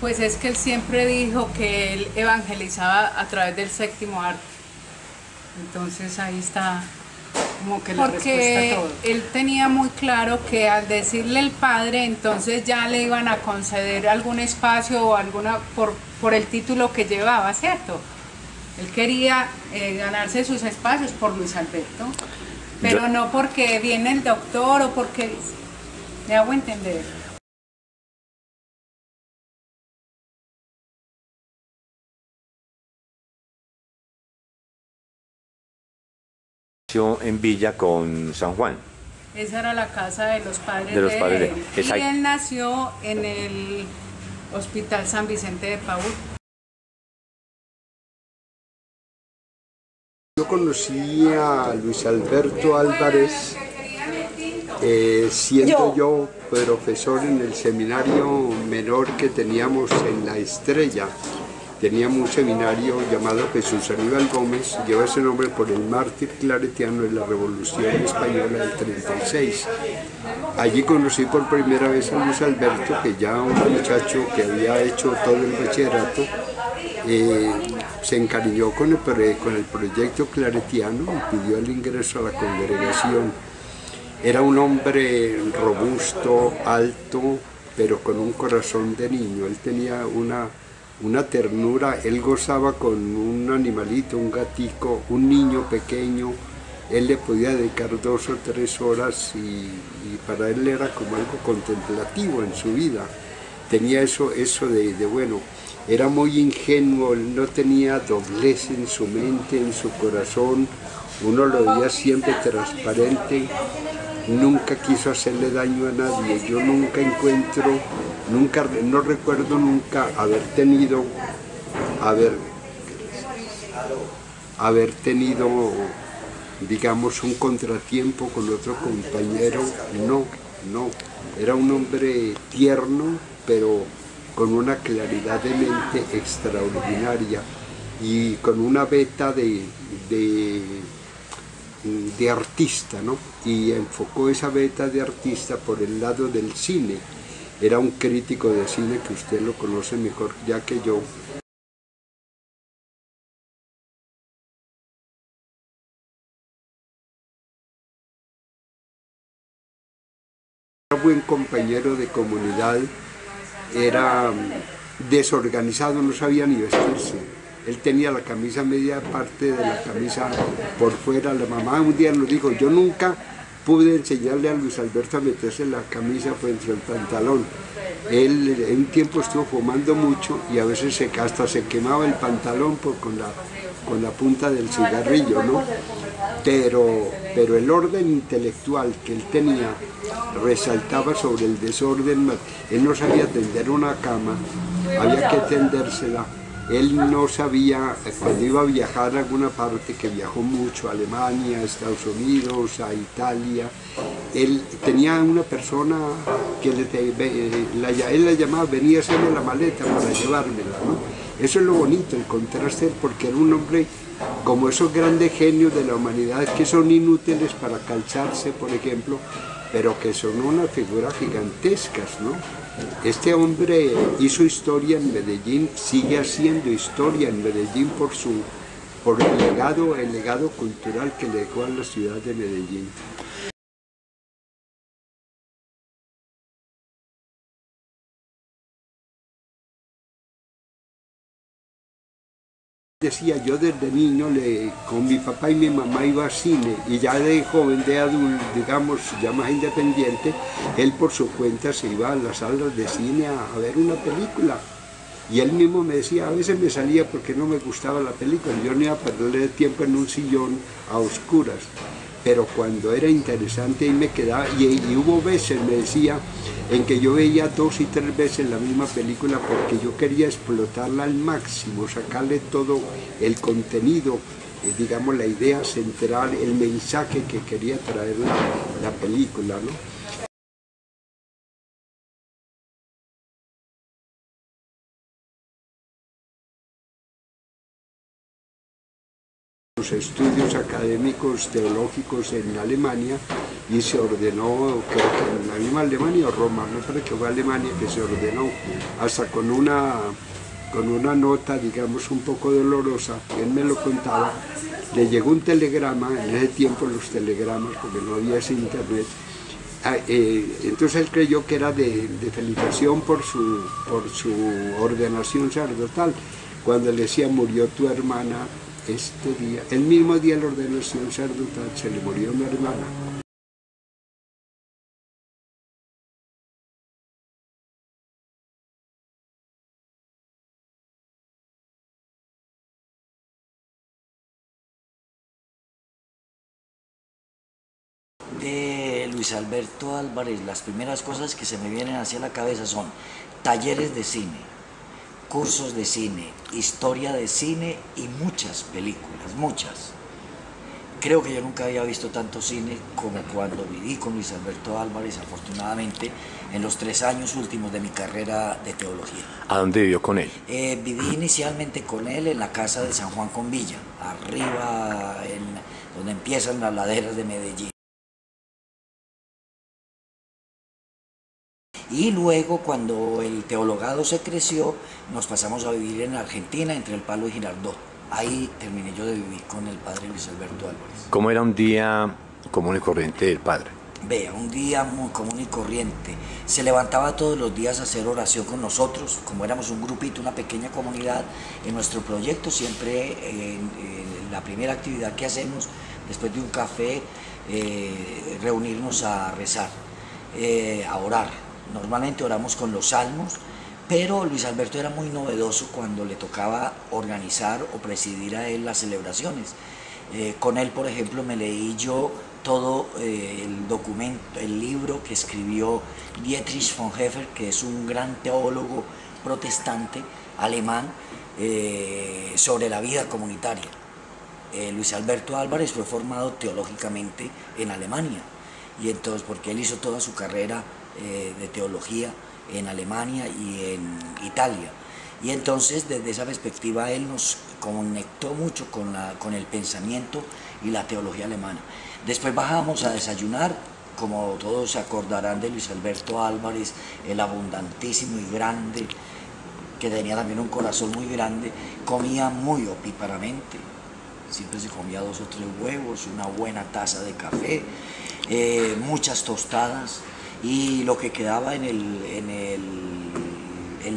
Pues es que él siempre dijo que él evangelizaba a través del séptimo arte. Entonces ahí está como que la respuesta a todo. Porque él tenía muy claro que al decirle el padre, entonces ya le iban a conceder algún espacio o alguna por el título que llevaba, ¿cierto? Él quería ganarse sus espacios por Luis Alberto, pero no porque viene el doctor o porque... ¿Me hago entender? En Villa con San Juan. Esa era la casa de los padres De los padres de él. de... Y él nació en el Hospital San Vicente de Paúl. Yo conocí a Luis Alberto Álvarez siendo yo profesor en el seminario menor que teníamos en La Estrella. Teníamos un seminario llamado Jesús Aníbal Gómez, lleva ese nombre por el mártir claretiano de la Revolución Española del 36. Allí conocí por primera vez a Luis Alberto, que ya un muchacho que había hecho todo el bachillerato, se encariñó con el proyecto claretiano y pidió el ingreso a la congregación. Era un hombre robusto, alto, pero con un corazón de niño. Él tenía una ternura, él gozaba con un animalito, un gatico, un niño pequeño. Él le podía dedicar 2 o 3 horas y para él era como algo contemplativo en su vida. Tenía eso de bueno, era muy ingenuo, él no tenía doblez en su mente, en su corazón, uno lo veía siempre transparente, nunca quiso hacerle daño a nadie. Yo no recuerdo nunca haber tenido, digamos, un contratiempo con otro compañero, no. Era un hombre tierno, pero con una claridad de mente extraordinaria y con una beta de artista, ¿no? Y enfocó esa beta de artista por el lado del cine. Era un crítico de cine que usted lo conoce mejor ya que yo. Era buen compañero de comunidad, era desorganizado, no sabía ni vestirse. Él tenía la camisa media parte de la camisa por fuera. La mamá un día nos dijo, yo nunca pude enseñarle a Luis Alberto a meterse la camisa por dentro del pantalón. Él en un tiempo estuvo fumando mucho y a veces hasta se quemaba el pantalón con la punta del cigarrillo, ¿no? Pero el orden intelectual que él tenía resaltaba sobre el desorden. Él no sabía tender una cama, había que tendérsela. Él no sabía, cuando iba a viajar a alguna parte, que viajó mucho, a Alemania, a Estados Unidos, a Italia, él tenía una persona que él la llamaba, venía a hacerme la maleta para llevármela, ¿no? Eso es lo bonito, el contraste, porque era un hombre como esos grandes genios de la humanidad que son inútiles para calzarse, por ejemplo, pero que son unas figuras gigantescas, ¿no? Este hombre hizo historia en Medellín, sigue haciendo historia en Medellín por el legado cultural que le dejó a la ciudad de Medellín. Decía, yo desde niño con mi papá y mi mamá iba al cine y ya de joven, de adulto, digamos, ya más independiente, él por su cuenta se iba a las salas de cine a ver una película. Y él mismo me decía, a veces me salía porque no me gustaba la película, yo no iba a perderle tiempo en un sillón a oscuras. Pero cuando era interesante ahí me quedaba, y hubo veces, me decía, en que yo veía 2 y 3 veces la misma película porque yo quería explotarla al máximo, sacarle todo el contenido, digamos la idea central, el mensaje que quería traer la película, ¿no? los estudios académicos teológicos en Alemania y se ordenó, creo que en la misma Alemania o Roma, no creo que fue Alemania que se ordenó, hasta con una nota, digamos, un poco dolorosa, él me lo contaba, le llegó un telegrama, en ese tiempo los telegramas, porque no había ese internet, entonces él creyó que era de felicitación por su ordenación sacerdotal, cuando le decía murió tu hermana este día, el mismo día de la ordenación sacerdotal se le murió una hermana. De Luis Alberto Álvarez, las primeras cosas que se me vienen hacia la cabeza son talleres de cine, cursos de cine, historia de cine y muchas películas, muchas. Creo que yo nunca había visto tanto cine como cuando viví con Luis Alberto Álvarez, afortunadamente, en los 3 años últimos de mi carrera de teología. ¿A dónde vivió con él? Viví inicialmente con él en la casa de San Juan con Villa, arriba, donde empiezan las laderas de Medellín. Y luego, cuando el teologado se creció, nos pasamos a vivir en Argentina, entre El Palo y Girardot. Ahí terminé yo de vivir con el padre Luis Alberto Álvarez. ¿Cómo era un día común y corriente del padre? Vea, un día muy común y corriente. Se levantaba todos los días a hacer oración con nosotros, como éramos un grupito, una pequeña comunidad. En nuestro proyecto siempre la primera actividad que hacemos, después de un café, reunirnos a rezar, a orar. Normalmente oramos con los salmos, pero Luis Alberto era muy novedoso cuando le tocaba organizar o presidir a él las celebraciones. Con él, por ejemplo, me leí yo todo el documento, el libro que escribió Dietrich Bonhoeffer, que es un gran teólogo protestante alemán, sobre la vida comunitaria. Luis Alberto Álvarez fue formado teológicamente en Alemania, y entonces, porque él hizo toda su carrera de teología en Alemania y en Italia, y entonces desde esa perspectiva él nos conectó mucho con el pensamiento y la teología alemana. Después bajamos a desayunar, como todos se acordarán de Luis Alberto Álvarez, el abundantísimo y grande, que tenía también un corazón muy grande, comía muy opíparamente, siempre se comía 2 o 3 huevos, una buena taza de café, muchas tostadas, y lo que quedaba en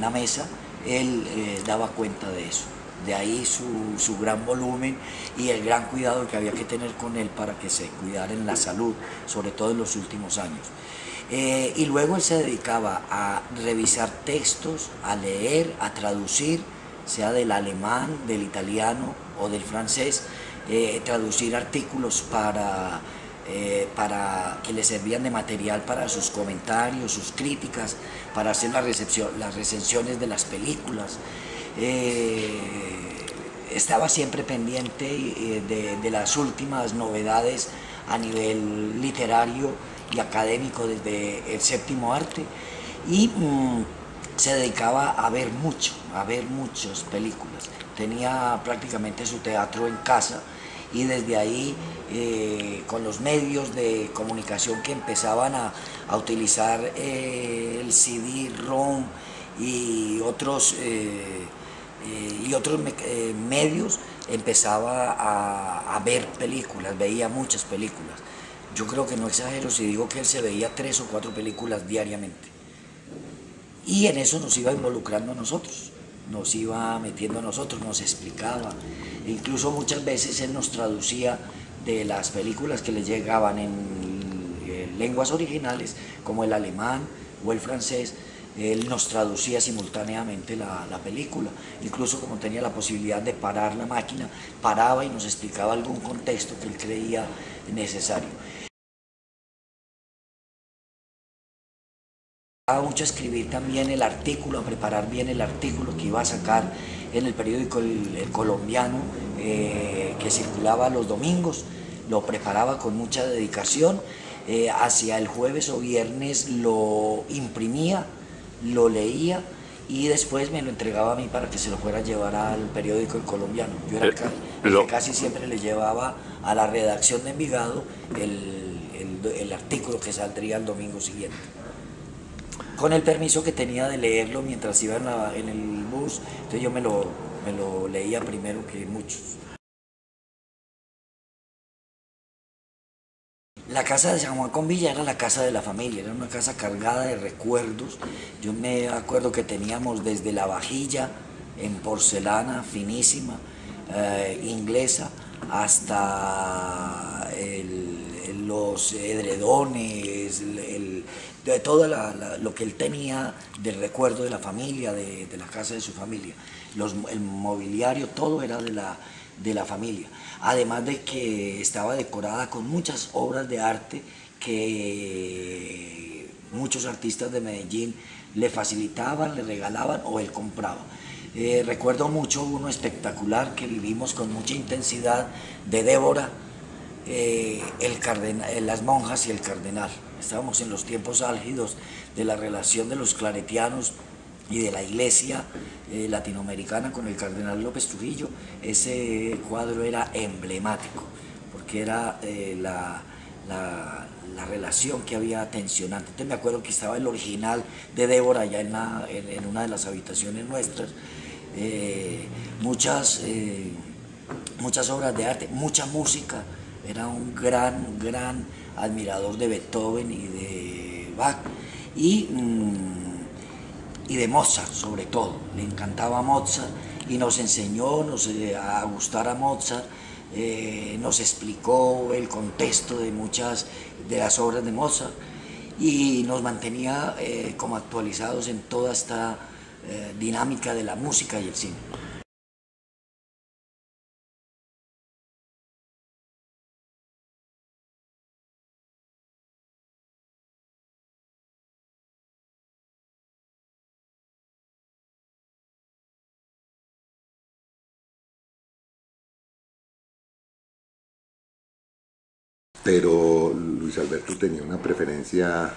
la mesa, él daba cuenta de eso. De ahí su gran volumen y el gran cuidado que había que tener con él para que se cuidara en la salud, sobre todo en los últimos años. Y luego él se dedicaba a revisar textos, a leer, a traducir, sea del alemán, del italiano o del francés, traducir artículos para que le servían de material para sus comentarios, sus críticas, para hacer las recensiones de las películas. Estaba siempre pendiente de las últimas novedades a nivel literario y académico desde el séptimo arte, y se dedicaba a ver muchas películas. Tenía prácticamente su teatro en casa, y desde ahí, con los medios de comunicación que empezaban a utilizar el CD-ROM y otros medios, empezaba a ver películas, veía muchas películas. Yo creo que no exagero si digo que él se veía 3 o 4 películas diariamente. Y en eso nos iba involucrando a nosotros, nos iba metiendo a nosotros, nos explicaba. Incluso muchas veces él nos traducía de las películas que le llegaban en lenguas originales, como el alemán o el francés. Él nos traducía simultáneamente la película. Incluso, como tenía la posibilidad de parar la máquina, paraba y nos explicaba algún contexto que él creía necesario. Mucho a escribir también el artículo, a preparar bien el artículo que iba a sacar en el periódico El Colombiano, que circulaba los domingos. Lo preparaba con mucha dedicación. Hacia el jueves o viernes lo imprimía, lo leía y después me lo entregaba a mí para que se lo fuera a llevar al periódico El Colombiano. Yo era el lo- que casi siempre le llevaba a la redacción de Envigado el artículo que saldría el domingo siguiente. Con el permiso que tenía de leerlo mientras iba en el bus, entonces yo me lo leía primero que muchos. La casa de San Juan con Villa era la casa de la familia, era una casa cargada de recuerdos. Yo me acuerdo que teníamos desde la vajilla en porcelana finísima, inglesa, hasta los edredones, de todo lo que él tenía del recuerdo de la familia, de la casa de su familia. El mobiliario, todo era de la familia. Además de que estaba decorada con muchas obras de arte que muchos artistas de Medellín le facilitaban, le regalaban o él compraba. Recuerdo mucho uno espectacular que vivimos con mucha intensidad de Débora, las monjas y el cardenal. Estábamos en los tiempos álgidos de la relación de los claretianos y de la iglesia latinoamericana con el cardenal López Trujillo. Ese cuadro era emblemático porque era la relación que había tensionante. Entonces me acuerdo que estaba el original de Débora allá en una de las habitaciones nuestras. Muchas obras de arte, mucha música. Era un gran admirador de Beethoven y de Bach y de Mozart sobre todo. Le encantaba Mozart y nos enseñó a gustar a Mozart, nos explicó el contexto de muchas de las obras de Mozart y nos mantenía como actualizados en toda esta dinámica de la música y el cine. Pero Luis Alberto tenía una preferencia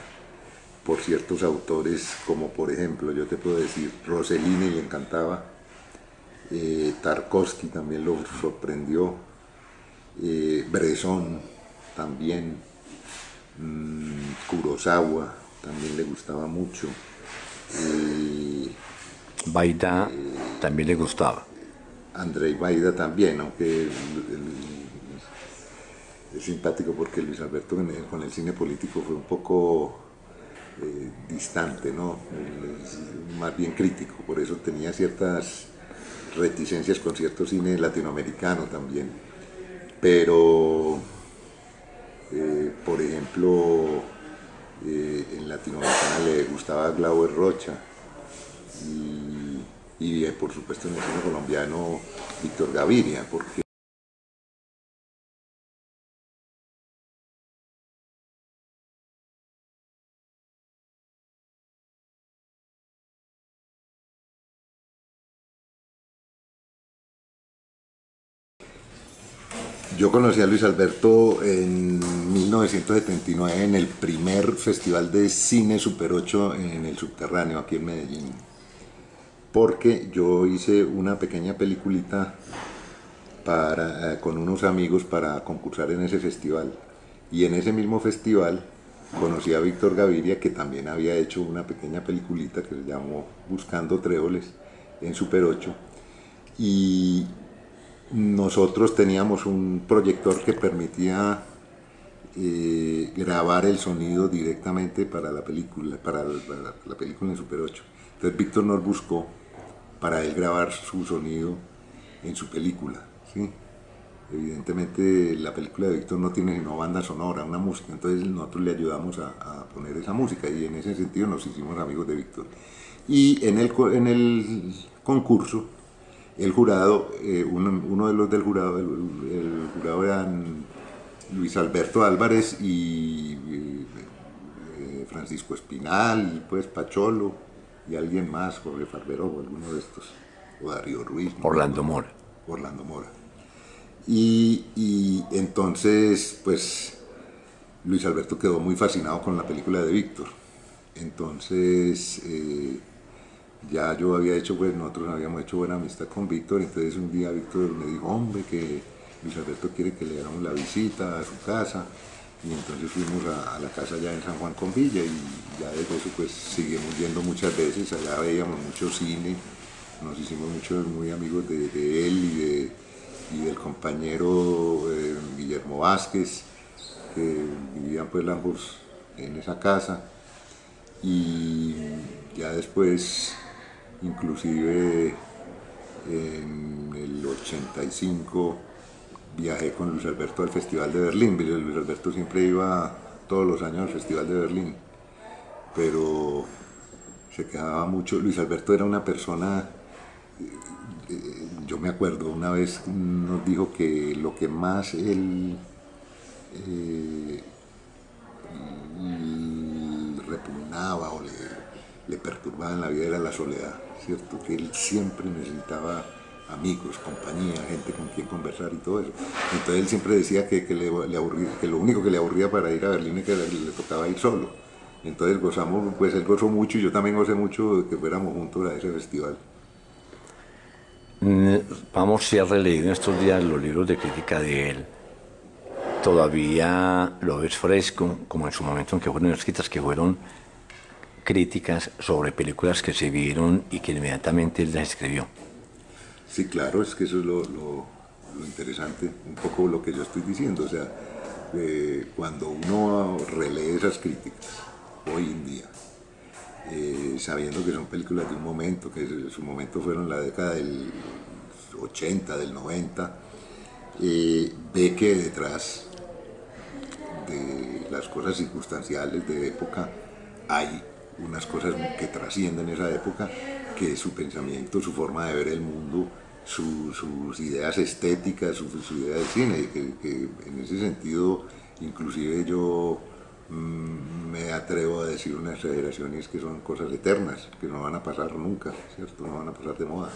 por ciertos autores, como por ejemplo, yo te puedo decir, Rossellini le encantaba, Tarkovsky también lo sorprendió, Bresson también, Kurosawa también le gustaba mucho. Baida también le gustaba. Andrzej Wajda también, aunque es simpático porque Luis Alberto con el cine político fue un poco distante, ¿no? Más bien crítico, por eso tenía ciertas reticencias con cierto cine latinoamericano también. Pero, por ejemplo, en Latinoamericana le gustaba Glauber Rocha y por supuesto en el cine colombiano Víctor Gaviria, porque yo conocí a Luis Alberto en 1979 en el primer festival de cine Super 8 en el Subterráneo, aquí en Medellín, porque yo hice una pequeña peliculita con unos amigos para concursar en ese festival, y en ese mismo festival conocí a Víctor Gaviria, que también había hecho una pequeña peliculita que se llamó Buscando Tréboles en Super 8, y nosotros teníamos un proyector que permitía grabar el sonido directamente para la película, para la película en Super 8. Entonces Víctor nos buscó para él grabar su sonido en su película, ¿sí? Evidentemente la película de Víctor no tiene sino banda sonora, una música, entonces nosotros le ayudamos a poner esa música y en ese sentido nos hicimos amigos de Víctor. Y en el concurso, el jurado, uno de los del jurado, el jurado eran Luis Alberto Álvarez y Francisco Espinal, pues Pacholo y alguien más, Jorge Farberó o alguno de estos, o Darío Ruiz. ¿No? Orlando Mora. Orlando Mora. Y entonces, pues, Luis Alberto quedó muy fascinado con la película de Víctor. Entonces, ya yo había hecho, pues nosotros habíamos hecho buena amistad con Víctor, entonces un día Víctor me dijo, hombre, que Luis Alberto quiere que le hagamos la visita a su casa, y entonces fuimos a la casa allá en San Juan con Villa, y ya desde eso pues seguimos yendo muchas veces, allá veíamos mucho cine, nos hicimos muy amigos de él y del compañero Guillermo Vázquez, que vivían pues ambos en esa casa, y ya después, inclusive en el 85, viajé con Luis Alberto al Festival de Berlín. Luis Alberto siempre iba todos los años al Festival de Berlín, pero se quedaba mucho. Luis Alberto era una persona, yo me acuerdo, una vez nos dijo que lo que más él repugnaba o le perturbaba en la vida era la soledad, ¿cierto? Que él siempre necesitaba amigos, compañía, gente con quien conversar y todo eso. Entonces él siempre decía que le aburría, que lo único que le aburría para ir a Berlín es que le tocaba ir solo. Entonces gozamos, pues él gozó mucho y yo también gocé mucho de que fuéramos juntos a ese festival. Vamos, si has releído en estos días los libros de crítica de él, todavía lo ves fresco, como en su momento en que fueron escritas, que fueron críticas sobre películas que se vieron y que inmediatamente él las escribió. Sí, claro, es que eso es lo interesante, un poco lo que yo estoy diciendo, o sea, cuando uno relee esas críticas hoy en día, sabiendo que son películas de un momento, que en su momento fueron la década del 80, del 90, ve que detrás de las cosas circunstanciales de época hay unas cosas que trascienden esa época, que es su pensamiento, su forma de ver el mundo, sus ideas estéticas, su idea del cine, que en ese sentido inclusive yo me atrevo a decir una exageración, y es que son cosas eternas, que no van a pasar nunca, ¿cierto? No van a pasar de moda.